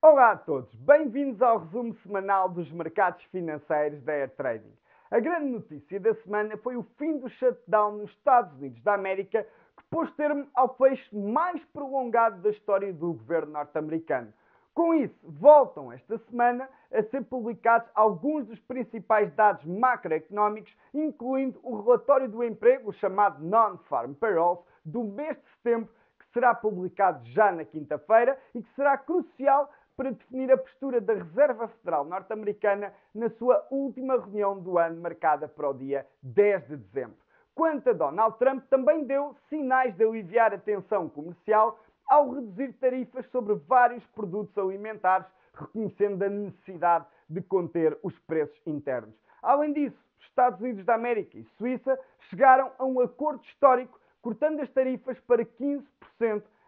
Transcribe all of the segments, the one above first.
Olá a todos, bem-vindos ao resumo semanal dos mercados financeiros da Air Trading. A grande notícia da semana foi o fim do shutdown nos Estados Unidos da América, que pôs termo ao fecho mais prolongado da história do governo norte-americano. Com isso, voltam esta semana a ser publicados alguns dos principais dados macroeconómicos, incluindo o relatório do emprego, o chamado Non-Farm Payrolls, do mês de setembro, que será publicado já na quinta-feira e que será crucial para definir a postura da Reserva Federal norte-americana na sua última reunião do ano, marcada para o dia 10 de dezembro. Quanto a Donald Trump, também deu sinais de aliviar a tensão comercial ao reduzir tarifas sobre vários produtos alimentares, reconhecendo a necessidade de conter os preços internos. Além disso, os Estados Unidos da América e Suíça chegaram a um acordo histórico, cortando as tarifas para 15%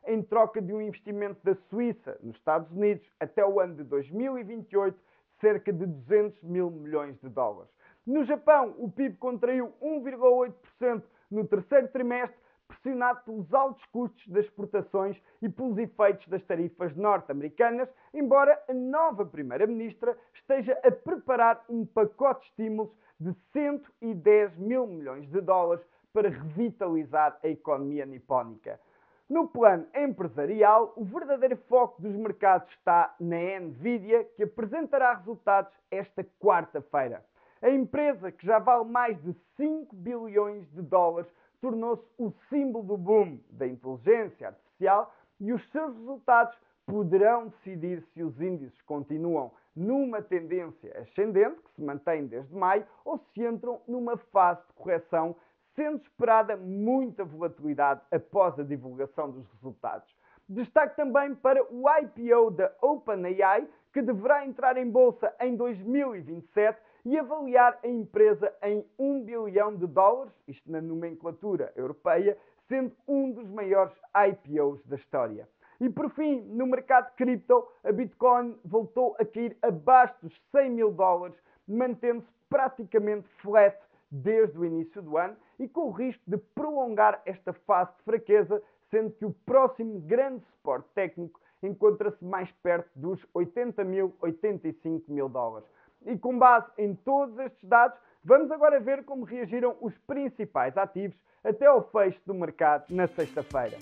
em troca de um investimento da Suíça nos Estados Unidos até o ano de 2028, cerca de 200 mil milhões de dólares. No Japão, o PIB contraiu 1,8% no terceiro trimestre, pressionado pelos altos custos das exportações e pelos efeitos das tarifas norte-americanas, embora a nova Primeira-Ministra esteja a preparar um pacote de estímulos de 110 mil milhões de dólares para revitalizar a economia nipónica. No plano empresarial, o verdadeiro foco dos mercados está na Nvidia, que apresentará resultados esta quarta-feira. A empresa, que já vale mais de 5 bilhões de dólares, tornou-se o símbolo do boom da inteligência artificial e os seus resultados poderão decidir se os índices continuam numa tendência ascendente, que se mantém desde maio, ou se entram numa fase de correção, sendo esperada muita volatilidade após a divulgação dos resultados. Destaque também para o IPO da OpenAI, que deverá entrar em bolsa em 2027 e avaliar a empresa em 1 bilhão de dólares, isto na nomenclatura europeia, sendo um dos maiores IPOs da história. E por fim, no mercado cripto, a Bitcoin voltou a cair abaixo dos 100 mil dólares, mantendo-se praticamente flat desde o início do ano e com o risco de prolongar esta fase de fraqueza, sendo que o próximo grande suporte técnico encontra-se mais perto dos 80 mil, 85 mil dólares. E com base em todos estes dados, vamos agora ver como reagiram os principais ativos até ao fecho do mercado na sexta-feira.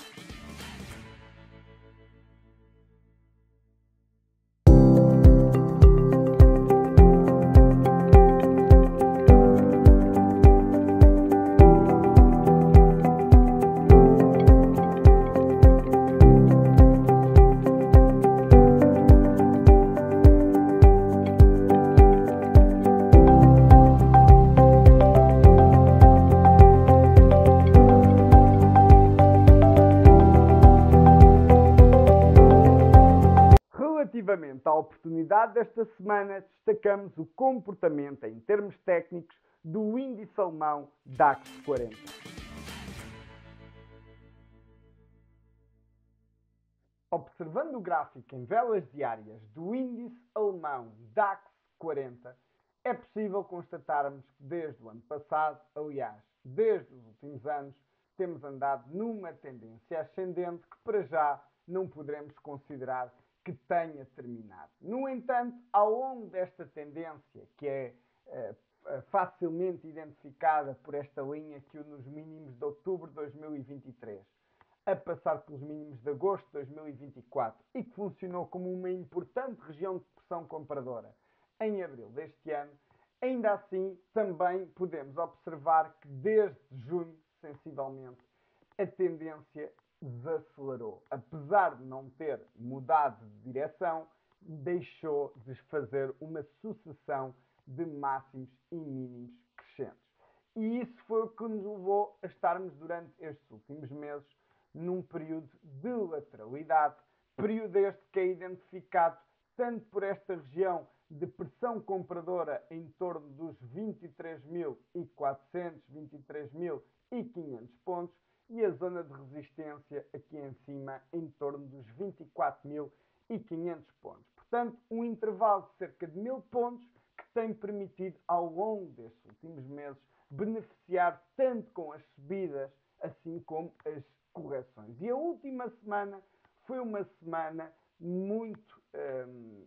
Relativamente à oportunidade desta semana, destacamos o comportamento em termos técnicos do índice alemão DAX 40. Observando o gráfico em velas diárias do índice alemão DAX 40, é possível constatarmos que desde o ano passado, aliás, desde os últimos anos, temos andado numa tendência ascendente que para já não poderemos considerar que tenha terminado. No entanto, ao longo desta tendência, que é facilmente identificada por esta linha que une os mínimos de outubro de 2023 a passar pelos mínimos de agosto de 2024 e que funcionou como uma importante região de pressão compradora em abril deste ano, ainda assim também podemos observar que desde junho, sensivelmente, a tendência desacelerou. Apesar de não ter mudado de direção, deixou de fazer uma sucessão de máximos e mínimos crescentes. E isso foi o que nos levou a estarmos durante estes últimos meses num período de lateralidade, período este que é identificado tanto por esta região de pressão compradora em torno dos 23.400, 23.500 pontos, e a zona de resistência aqui em cima em torno dos 24.500 pontos. Portanto, um intervalo de cerca de 1.000 pontos que tem permitido ao longo destes últimos meses beneficiar tanto com as subidas assim como as correções. E a última semana foi uma semana muito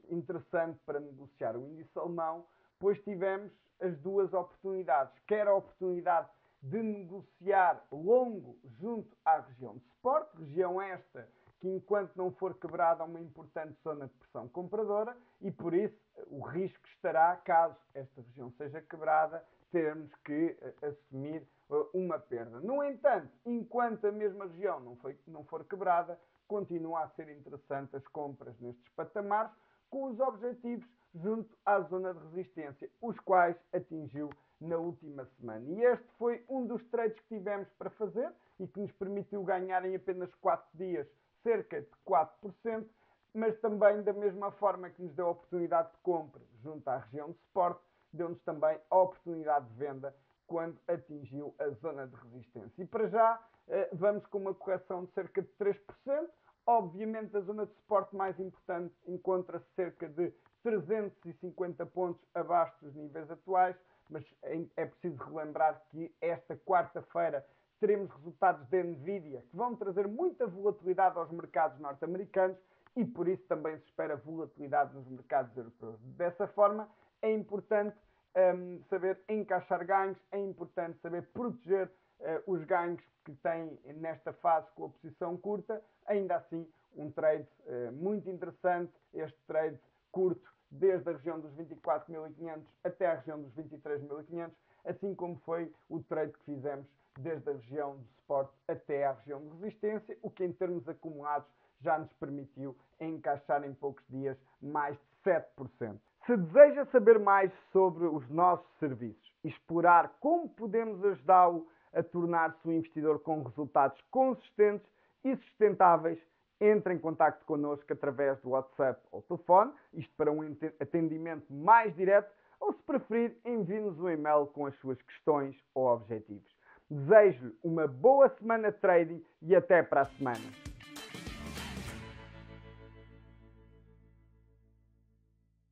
interessante para negociar o índice alemão, pois tivemos as duas oportunidades, quer a oportunidade de negociar longo junto à região de suporte, região esta que, enquanto não for quebrada, é uma importante zona de pressão compradora e, por isso, o risco estará, caso esta região seja quebrada, termos que assumir uma perda. No entanto, enquanto a mesma região não for quebrada, continua a ser interessante as compras nestes patamares, com os objetivos junto à zona de resistência, os quais atingiu na última semana. E este foi um dos trades que tivemos para fazer e que nos permitiu ganhar em apenas 4 dias cerca de 4%, mas também da mesma forma que nos deu a oportunidade de compra junto à região de suporte, deu-nos também a oportunidade de venda quando atingiu a zona de resistência. E para já vamos com uma correção de cerca de 3%. Obviamente a zona de suporte mais importante encontra-se cerca de 350 pontos abaixo dos níveis atuais, mas é preciso relembrar que esta quarta-feira teremos resultados da Nvidia que vão trazer muita volatilidade aos mercados norte-americanos e por isso também se espera volatilidade nos mercados europeus. Dessa forma, é importante saber encaixar ganhos, é importante saber proteger os ganhos que tem nesta fase com a posição curta. Ainda assim, um trade muito interessante, este trade curto desde a região dos 24.500 até a região dos 23.500, assim como foi o trade que fizemos desde a região de suporte até à região de resistência, o que em termos acumulados já nos permitiu encaixar em poucos dias mais de 7%. Se deseja saber mais sobre os nossos serviços e explorar como podemos ajudá-lo a tornar-se um investidor com resultados consistentes e sustentáveis, entre em contacto connosco através do WhatsApp ou telefone, isto para um atendimento mais direto, ou se preferir, envie-nos um e-mail com as suas questões ou objetivos. Desejo-lhe uma boa semana de trading e até para a semana.